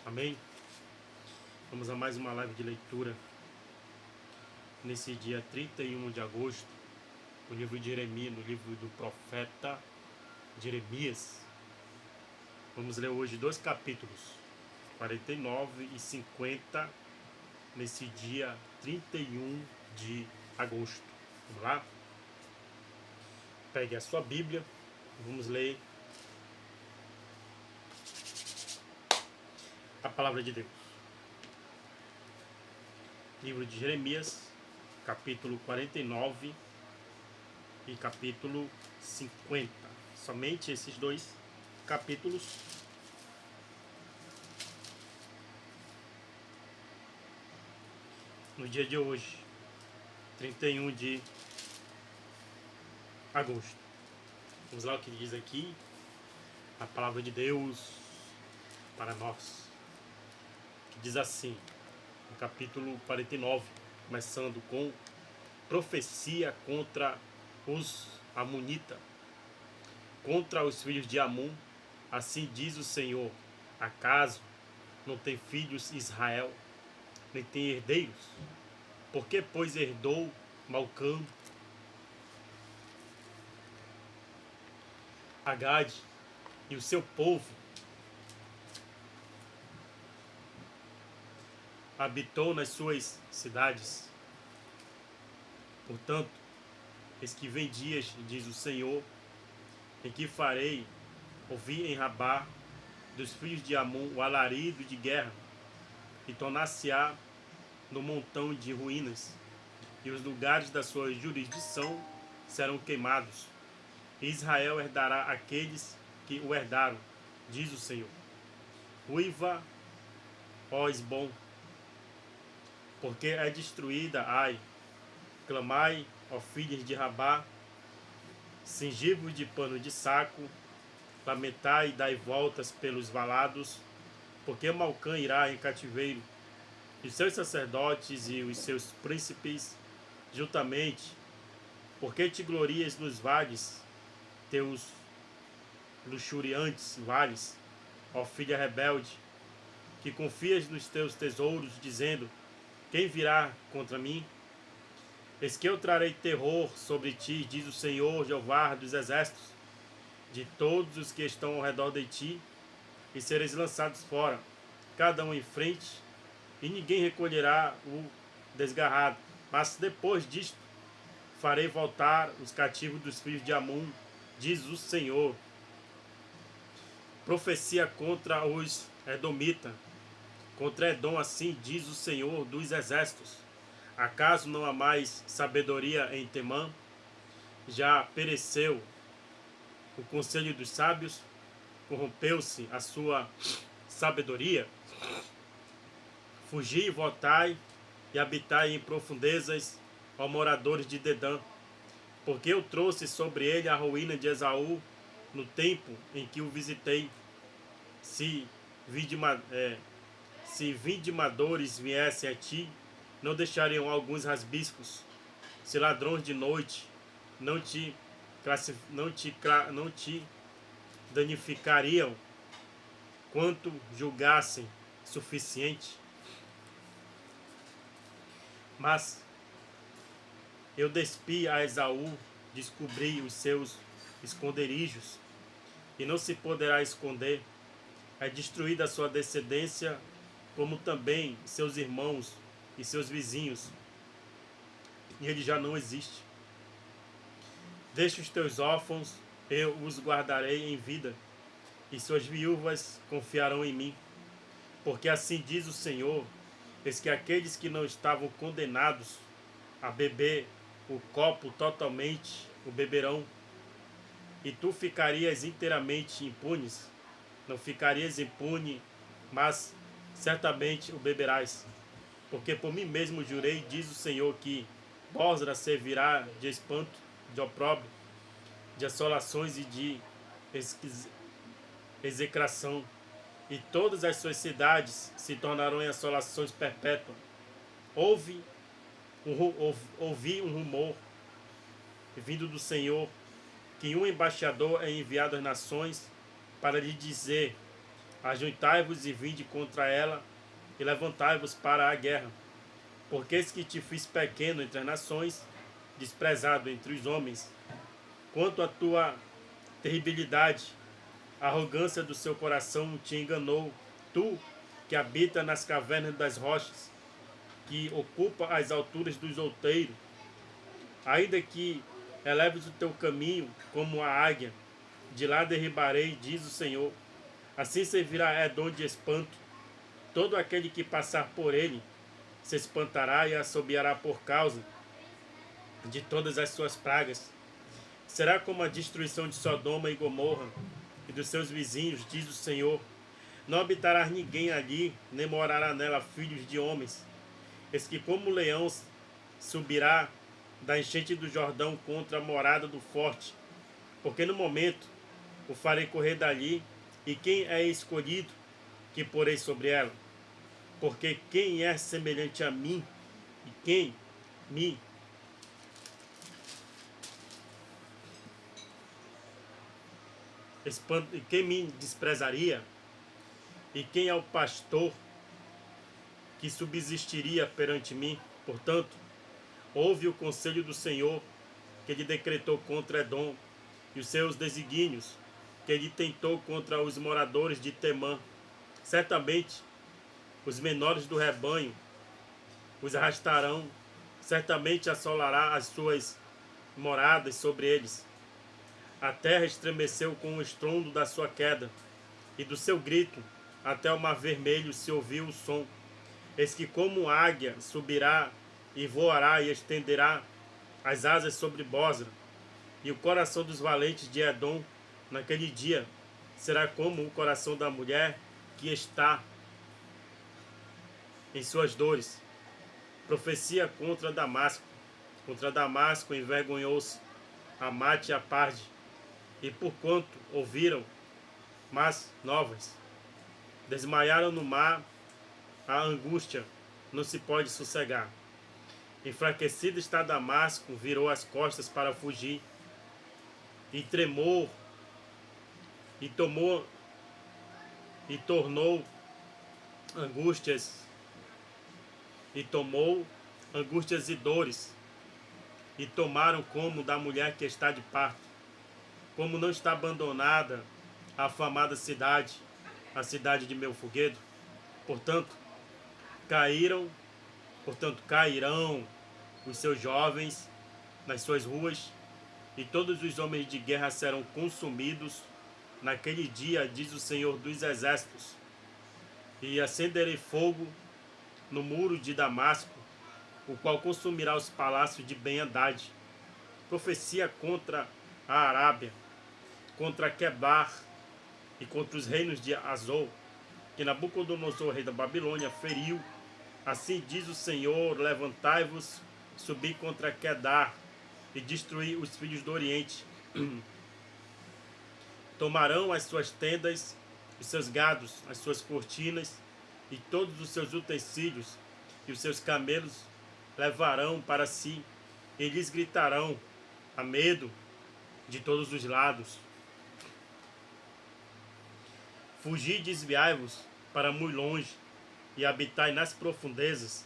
Amém? Vamos a mais uma live de leitura. Nesse dia 31 de agosto, no livro de Jeremias, no livro do profeta Jeremias. Vamos ler hoje dois capítulos, 49 e 50, nesse dia 31 de agosto. Vamos lá? Pegue a sua Bíblia, vamos ler a palavra de Deus. Livro de Jeremias, capítulo 49 e capítulo 50. Somente esses dois capítulos. No dia de hoje, 31 de agosto. Vamos lá o que diz aqui a palavra de Deus para nós. Que diz assim, no capítulo 49, começando com profecia contra os amonitas, contra os filhos de Amon. Assim diz o Senhor: acaso não tem filhos Israel, nem tem herdeiros? Por que, pois, herdou Malcã, Agade e o seu povo habitou nas suas cidades? Portanto, eis que vem dias, diz o Senhor, em que farei ouvir em Rabá dos filhos de Amon o alarido de guerra, e tornar-se-á no montão de ruínas, e os lugares da sua jurisdição serão queimados. E Israel herdará aqueles que o herdaram, diz o Senhor. Uiva, ó Esbom, porque é destruída, ai, clamai, ó filhas de Rabá, cingivos de pano de saco, lamentai e dai voltas pelos valados, porque Malcã irá em cativeiro, e os seus sacerdotes e os seus príncipes juntamente. Porque te glorias nos vales, teus luxuriantes vales, ó filha rebelde, que confias nos teus tesouros, dizendo: quem virá contra mim? Eis que eu trarei terror sobre ti, diz o Senhor Jeová dos exércitos, de todos os que estão ao redor de ti, e sereis lançados fora, cada um em frente, e ninguém recolherá o desgarrado. Mas depois disto, farei voltar os cativos dos filhos de Amon, diz o Senhor. Profecia contra os edomitas, contra Edom, assim diz o Senhor dos exércitos. Acaso não há mais sabedoria em Temã? Já pereceu o conselho dos sábios? Corrompeu-se a sua sabedoria? Fugi e voltai, e habitai em profundezas, ó moradores de Dedã, porque eu trouxe sobre ele a ruína de Esaú no tempo em que o visitei. Se vindimadores viessem a ti, não deixariam alguns rasbiscos. Se ladrões de noite não te danificariam quanto julgassem suficiente. Mas eu despi a Esaú, descobri os seus esconderijos, e não se poderá esconder. É destruída a sua descendência, como também seus irmãos e seus vizinhos, e ele já não existe. Deixa os teus órfãos, eu os guardarei em vida, e suas viúvas confiarão em mim. Porque assim diz o Senhor: eis que aqueles que não estavam condenados a beber o copo totalmente o beberão, e tu ficarias inteiramente impunes. Não ficarias impune, mas certamente o beberás. Porque por mim mesmo jurei, diz o Senhor, que Bosra servirá de espanto, de opróbrio, de assolações e de execração, e todas as suas cidades se tornarão em assolações perpétuas. Ouvi um rumor vindo do Senhor, que um embaixador é enviado às nações para lhe dizer: Ajuntai-vos e vinde contra ela, e levantai-vos para a guerra. Porque eis que te fiz pequeno entre as nações, desprezado entre os homens. Quanto à tua terribilidade, a arrogância do seu coração te enganou, tu que habita nas cavernas das rochas, que ocupa as alturas dos outeiros, ainda que eleves o teu caminho como a águia, de lá derribarei, diz o Senhor. Assim servirá Edom de espanto. Todo aquele que passar por ele se espantará e assobiará por causa de todas as suas pragas. Será como a destruição de Sodoma e Gomorra e dos seus vizinhos, diz o Senhor. Não habitará ninguém ali, nem morará nela filhos de homens. Eis que como o leão subirá da enchente do Jordão contra a morada do forte, porque no momento o farei correr dali, e quem é escolhido que porei sobre ela? Porque quem é semelhante a mim, e me quem me desprezaria? E quem é o pastor que subsistiria perante mim? Portanto, ouve o conselho do Senhor, que ele decretou contra Edom, e os seus desígnios, que ele tentou contra os moradores de Temã. Certamente, os menores do rebanho os arrastarão, certamente assolará as suas moradas sobre eles. A terra estremeceu com o estrondo da sua queda, e do seu grito até o mar vermelho se ouviu o som. Eis que como águia subirá e voará e estenderá as asas sobre Bosra, e o coração dos valentes de Edom naquele dia será como o coração da mulher que está em suas dores. Profecia contra Damasco. Contra Damasco envergonhou-se Amate e Aparde, e porquanto ouviram más novas, desmaiaram no mar, a angústia não se pode sossegar. Enfraquecido está Damasco, virou as costas para fugir, e tremou, e tomou, e tornou angústias, e tomou angústias e dores, e tomaram como da mulher que está de parto. Como não está abandonada a afamada cidade, a cidade de meu foguedo, portanto, cairão os seus jovens nas suas ruas, e todos os homens de guerra serão consumidos naquele dia, diz o Senhor dos Exércitos. E acenderei fogo no muro de Damasco, o qual consumirá os palácios de Ben-Hadad. Profecia contra a Arábia, contra Quebar e contra os reinos de Azor, que Nabucodonosor, rei da Babilônia, feriu. Assim diz o Senhor: levantai-vos, subi contra Quedar e destruí os filhos do Oriente. Tomarão as suas tendas, os seus gados, as suas cortinas e todos os seus utensílios, e os seus camelos levarão para si, e lhes gritarão a medo de todos os lados. Fugi e desviai-vos para muito longe, e habitai nas profundezas,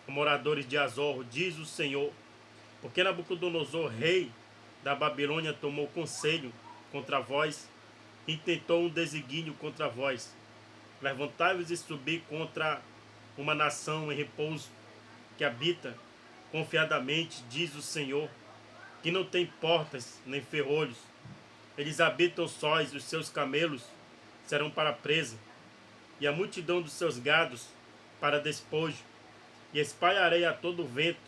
moradores de Azor, diz o Senhor. Porque Nabucodonosor, rei da Babilônia, tomou conselho contra vós, intentou um desígnio contra vós. Levantai-vos e subi contra uma nação em repouso, que habita confiadamente, diz o Senhor, que não tem portas nem ferrolhos. Eles habitam sós, os seus camelos serão para presa, e a multidão dos seus gados para despojo. E espalharei a todo vento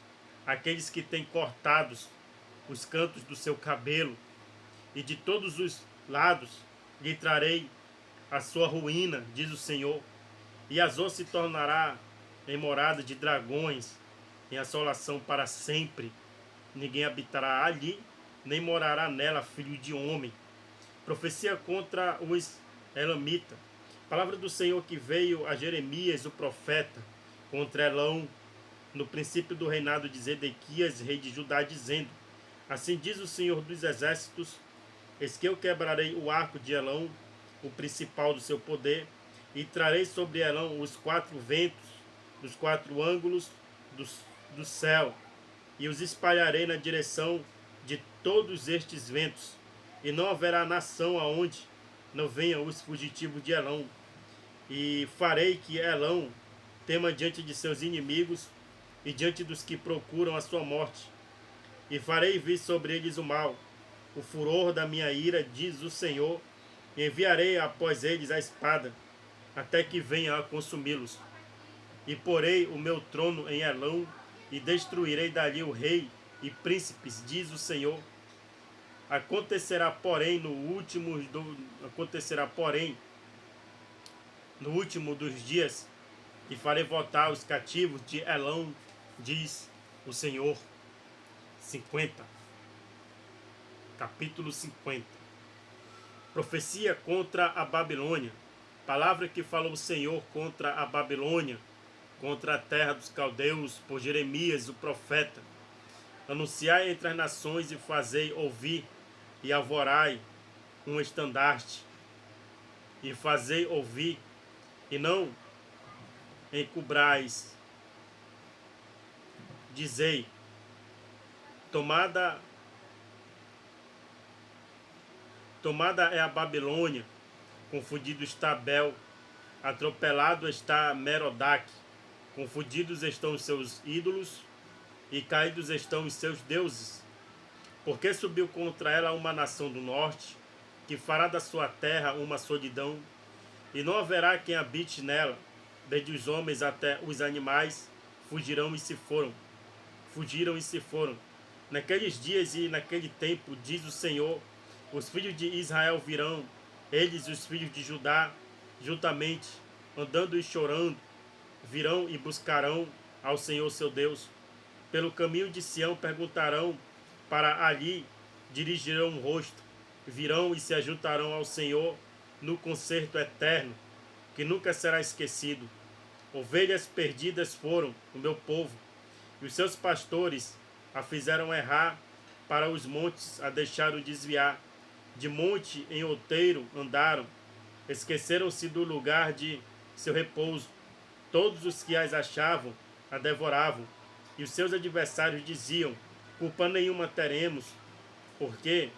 aqueles que têm cortados os cantos do seu cabelo, e de todos os lados lhe trarei a sua ruína, diz o Senhor. E Azor se tornará em morada de dragões, em assolação para sempre. Ninguém habitará ali, nem morará nela filho de homem. Profecia contra os Elamitas. Palavra do Senhor que veio a Jeremias, o profeta, contra Elão, no princípio do reinado de Zedequias, rei de Judá, dizendo: assim diz o Senhor dos Exércitos: eis que eu quebrarei o arco de Elão, o principal do seu poder, e trarei sobre Elão os 4 ventos dos 4 ângulos do céu, e os espalharei na direção de todos estes ventos, e não haverá nação aonde não venham os fugitivos de Elão. E farei que Elão tema diante de seus inimigos e diante dos que procuram a sua morte. E farei vir sobre eles o mal, o furor da minha ira, diz o Senhor, e enviarei após eles a espada, até que venha a consumi-los. E porei o meu trono em Elão, e destruirei dali o rei e príncipes, diz o Senhor. Acontecerá, porém, no último dos dias, e farei voltar os cativos de Elão, diz o Senhor. 50. Capítulo 50. Profecia contra a Babilônia. Palavra que falou o Senhor contra a Babilônia, contra a terra dos caldeus, por Jeremias, o profeta. Anunciai entre as nações e fazei ouvir, e alvorai um estandarte, e fazei ouvir, e não encubrais. Dizei, tomada é a Babilônia, confundido está Bel, atropelado está Merodach, confundidos estão os seus ídolos, e caídos estão os seus deuses. Porque subiu contra ela uma nação do norte, que fará da sua terra uma solidão, e não haverá quem habite nela, desde os homens até os animais, fugiram e se foram. Naqueles dias e naquele tempo, diz o Senhor, os filhos de Israel virão, eles os filhos de Judá, juntamente, andando e chorando, virão e buscarão ao Senhor seu Deus. Pelo caminho de Sião perguntarão, para ali dirigirão o rosto, virão e se ajuntarão ao Senhor no concerto eterno, que nunca será esquecido. Ovelhas perdidas foram o meu povo, e os seus pastores a fizeram errar, para os montes a deixaram desviar. De monte em outeiro andaram, esqueceram-se do lugar de seu repouso. Todos os que as achavam a devoravam, e os seus adversários diziam, culpa nenhuma teremos, porque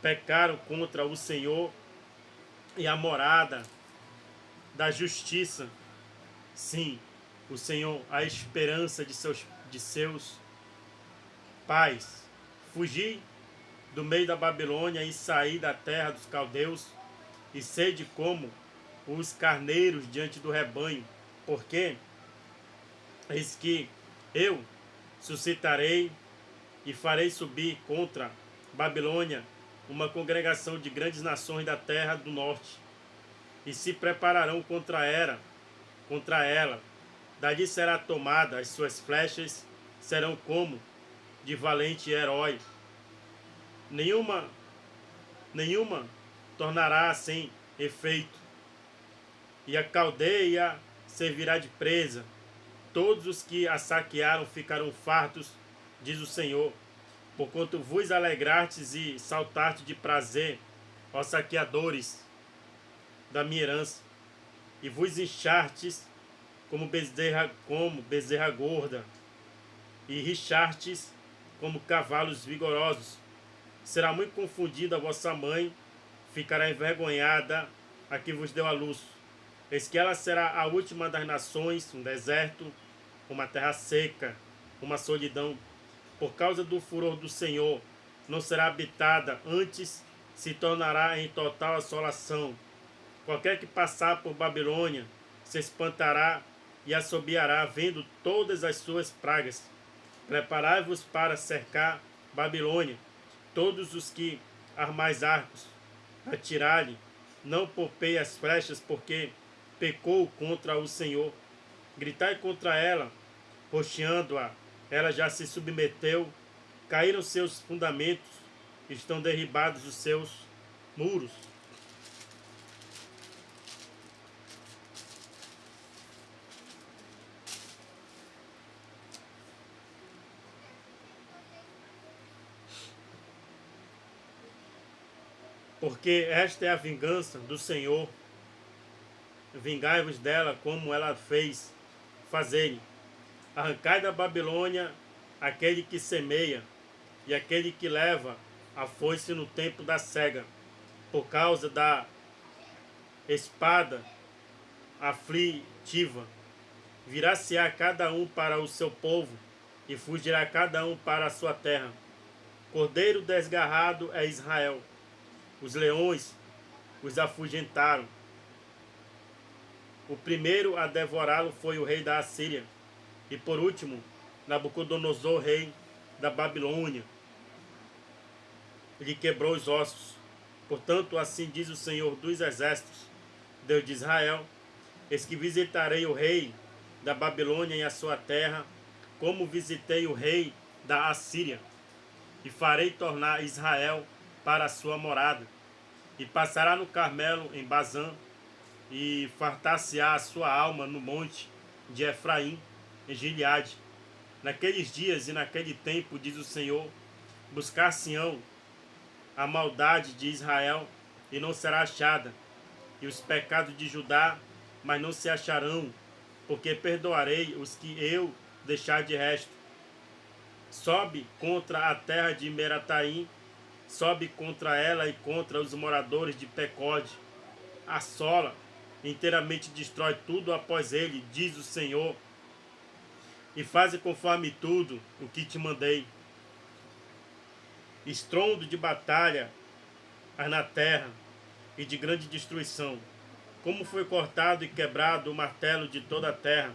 pecaram contra o Senhor e a morada da justiça. Sim, o Senhor, a esperança de seus pais. Fugi do meio da Babilônia e saí da terra dos caldeus, e sede como os carneiros diante do rebanho, porque eis que eu suscitarei e farei subir contra Babilônia uma congregação de grandes nações da terra do norte, e se prepararão contra ela. Dali será tomada, as suas flechas serão como de valente herói. Nenhuma tornará sem efeito, e a caldeia servirá de presa. Todos os que a saquearam ficarão fartos, diz o Senhor, porquanto vos alegrastes e saltaste de prazer, ó saqueadores da minha herança, e vos inchartes como bezerra gorda, e richartes como cavalos vigorosos. Será muito confundida a vossa mãe, ficará envergonhada a que vos deu a luz. Eis que ela será a última das nações, um deserto, uma terra seca, uma solidão. Por causa do furor do Senhor, não será habitada, antes se tornará em total assolação. Qualquer que passar por Babilônia se espantará e assobiará, vendo todas as suas pragas. Preparai-vos para cercar Babilônia, todos os que armais arcos, atirai-lhe, não poupei as flechas, porque pecou contra o Senhor. Gritai contra ela, rocheando-a, ela já se submeteu, caíram seus fundamentos, estão derribados os seus muros. Porque esta é a vingança do Senhor, vingai-vos dela como ela fez fazer. Arrancai da Babilônia aquele que semeia e aquele que leva a foice no tempo da cega, por causa da espada aflitiva. Virá-se-á cada um para o seu povo, e fugirá cada um para a sua terra. Cordeiro desgarrado é Israel. Os leões os afugentaram. O primeiro a devorá-lo foi o rei da Assíria. E por último, Nabucodonosor, rei da Babilônia. Ele quebrou os ossos. Portanto, assim diz o Senhor dos Exércitos, Deus de Israel: eis que visitarei o rei da Babilônia em a sua terra, como visitei o rei da Assíria, e farei tornar Israel para a sua morada, e passará no Carmelo em Bazã, e fartar-se-á a sua alma no monte de Efraim, em Gileade. Naqueles dias e naquele tempo, diz o Senhor, buscar-se-ão a maldade de Israel, e não será achada, e os pecados de Judá, mas não se acharão, porque perdoarei os que eu deixar de resto. Sobe contra a terra de Merataim, sobe contra ela e contra os moradores de Pecode. Assola, inteiramente destrói tudo após ele, diz o Senhor, e faze conforme tudo o que te mandei. Estrondo de batalha há na terra e de grande destruição. Como foi cortado e quebrado o martelo de toda a terra,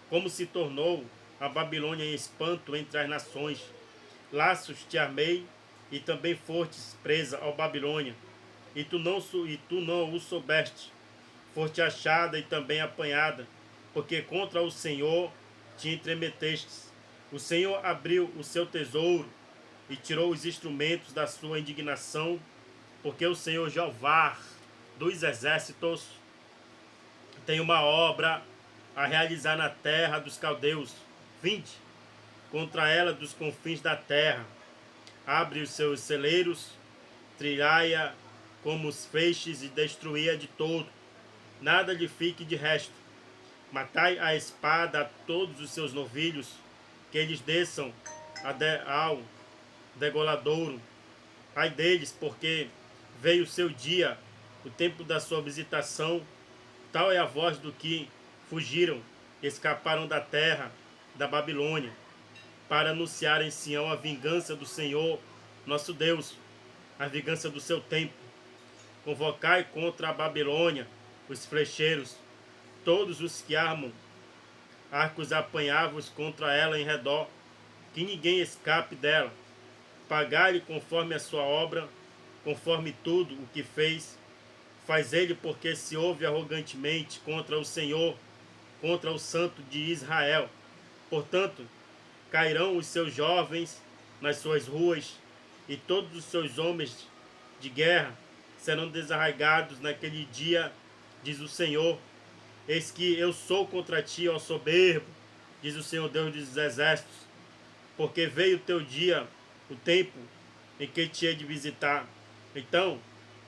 como se tornou a Babilônia em espanto entre as nações. Laços te armei, e também fostes presa ao Babilônia, e tu não o soubeste. Foste achada e também apanhada, porque contra o Senhor te entremetestes. O Senhor abriu o seu tesouro e tirou os instrumentos da sua indignação, porque o Senhor Jeová dos exércitos tem uma obra a realizar na terra dos caldeus. Vinde contra ela dos confins da terra. Abre os seus celeiros, trilhai-a como os feixes e destruí-a de todo. Nada lhe fique de resto. Matai a espada a todos os seus novilhos, que eles desçam ao degoladouro. Ai deles, porque veio o seu dia, o tempo da sua visitação. Tal é a voz do que fugiram, escaparam da terra da Babilônia, para anunciar em Sião a vingança do Senhor, nosso Deus, a vingança do seu tempo. Convocai contra a Babilônia os flecheiros, todos os que armam arcos apanhavos contra ela em redor, que ninguém escape dela. Pagai-lhe conforme a sua obra, conforme tudo o que fez. Faz ele, porque se ouve arrogantemente contra o Senhor, contra o Santo de Israel. Portanto, cairão os seus jovens nas suas ruas, e todos os seus homens de guerra serão desarraigados naquele dia, diz o Senhor. Eis que eu sou contra ti, ó soberbo, diz o Senhor Deus dos exércitos, porque veio o teu dia, o tempo em que te hei de visitar. Então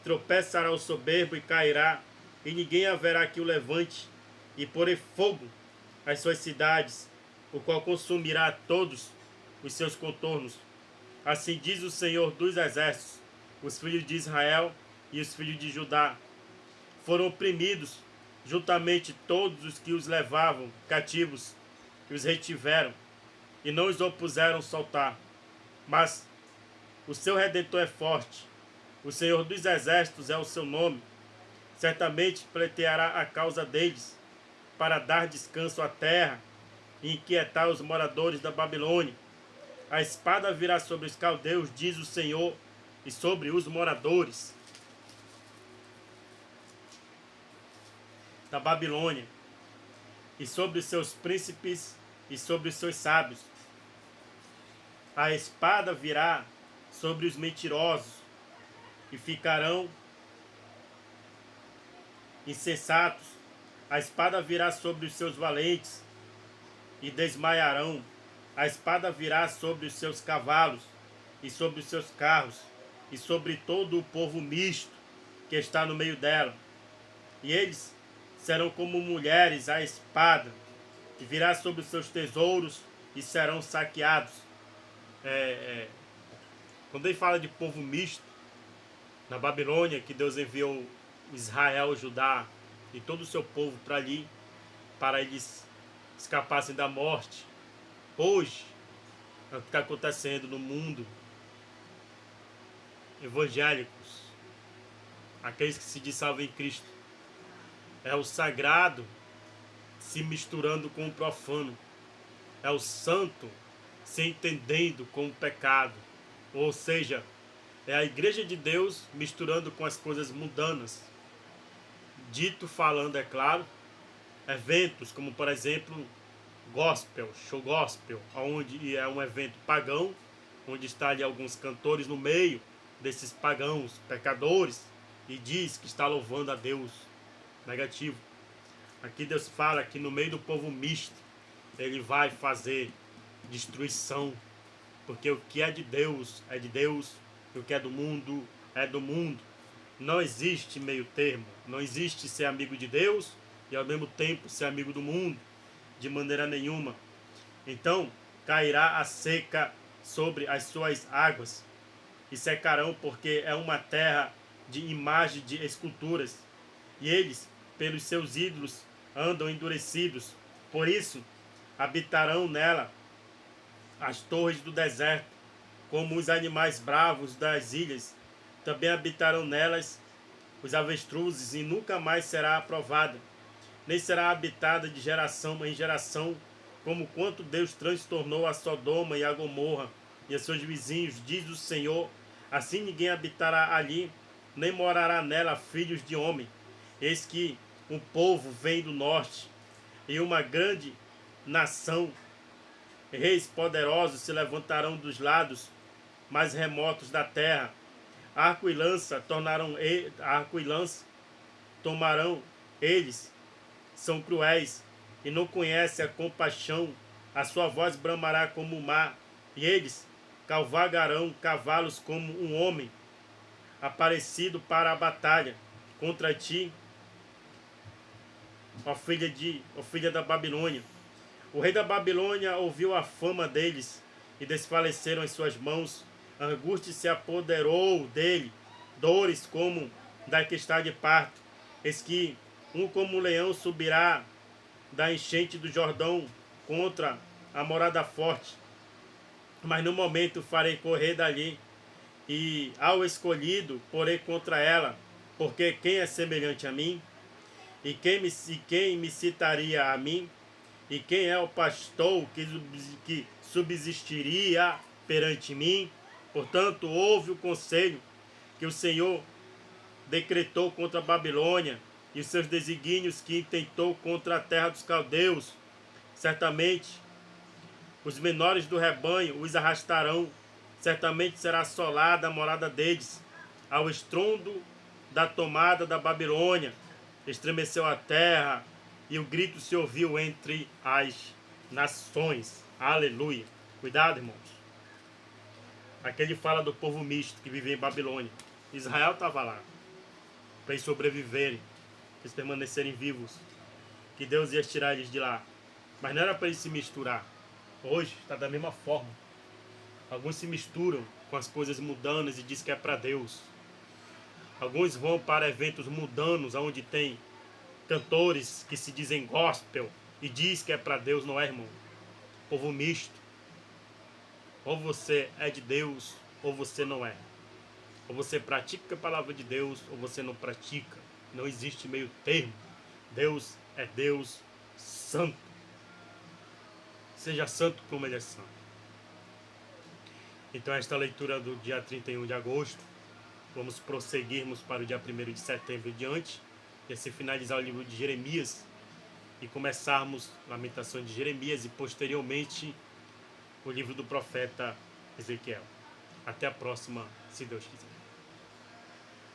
tropeçará o soberbo e cairá, e ninguém haverá que o levante, e porei fogo às suas cidades, o qual consumirá todos os seus contornos. Assim diz o Senhor dos exércitos: os filhos de Israel e os filhos de Judá foram oprimidos, juntamente todos os que os levavam cativos, e os retiveram, e não os opuseram soltar. Mas o seu Redentor é forte, o Senhor dos exércitos é o seu nome. Certamente pleiteará a causa deles, para dar descanso à terra e inquietar os moradores da Babilônia. A espada virá sobre os caldeus, diz o Senhor, e sobre os moradores da Babilônia, e sobre os seus príncipes e sobre os seus sábios. A espada virá sobre os mentirosos, e ficarão insensatos. A espada virá sobre os seus valentes, e desmaiarão. A espada virá sobre os seus cavalos, e sobre os seus carros, e sobre todo o povo misto que está no meio dela. E eles serão como mulheres à espada, e virá sobre os seus tesouros e serão saqueados. Quando ele fala de povo misto, na Babilônia, que Deus enviou Israel, Judá e todo o seu povo para ali, para eles escapassem da morte. Hoje, é o que está acontecendo no mundo. Evangélicos, aqueles que se salvam em Cristo, é o sagrado se misturando com o profano, é o santo se entendendo com o pecado, ou seja, é a igreja de Deus misturando com as coisas mundanas. Dito falando, é claro, eventos como, por exemplo, gospel, show gospel, onde é um evento pagão, onde está ali alguns cantores no meio desses pagãos, pecadores, e diz que está louvando a Deus. Negativo. Aqui Deus fala que no meio do povo misto, ele vai fazer destruição, porque o que é de Deus, e o que é do mundo, é do mundo. Não existe meio termo, não existe ser amigo de Deus e ao mesmo tempo ser amigo do mundo, de maneira nenhuma. Então, cairá a seca sobre as suas águas, e secarão, porque é uma terra de imagem de esculturas, e eles, pelos seus ídolos, andam endurecidos. Por isso, habitarão nela as torres do deserto, como os animais bravos das ilhas. Também habitarão nelas os avestruzes, e nunca mais será aprovada, nem será habitada de geração em geração, como quanto Deus transtornou a Sodoma e a Gomorra e a seus vizinhos, diz o Senhor. Assim ninguém habitará ali, nem morará nela filhos de homem. Eis que um povo vem do norte, e uma grande nação, reis poderosos se levantarão dos lados mais remotos da terra. Arco e lança tomarão eles, são cruéis, e não conhecem a compaixão. A sua voz bramará como o mar, e eles cavalgarão cavalos como um homem aparecido para a batalha contra ti, ó filha da Babilônia. O rei da Babilônia ouviu a fama deles, e desfaleceram as suas mãos. A angústia se apoderou dele, dores como da que está de parto. Eis que um como um leão subirá da enchente do Jordão contra a morada forte. Mas no momento farei correr dali, e ao escolhido porei contra ela, porque quem é semelhante a mim? E quem me citaria a mim? E quem é o pastor que subsistiria perante mim? Portanto, ouve o conselho que o Senhor decretou contra a Babilônia, e os seus desígnios que intentou contra a terra dos caldeus. Certamente os menores do rebanho os arrastarão, certamente será assolada a morada deles. Ao estrondo da tomada da Babilônia, estremeceu a terra, e o grito se ouviu entre as nações. Aleluia. Cuidado, irmãos. Aqui ele fala do povo misto que vivia em Babilônia. Israel estava lá para eles sobreviverem, para eles permanecerem vivos, que Deus ia tirar eles de lá. Mas não era para eles se misturar. Hoje está da mesma forma. Alguns se misturam com as coisas mundanas e diz que é para Deus. Alguns vão para eventos mundanos, onde tem cantores que se dizem gospel e diz que é para Deus. Não é, irmão. Povo misto. Ou você é de Deus, ou você não é. Ou você pratica a palavra de Deus, ou você não pratica. Não existe meio termo. Deus é Deus santo. Seja santo como Ele é santo. Então esta leitura do dia 31 de agosto, vamos prosseguirmos para o dia 1º de setembro e diante, e assim finalizar o livro de Jeremias, e começarmos Lamentações de Jeremias e posteriormente o livro do profeta Ezequiel. Até a próxima, se Deus quiser.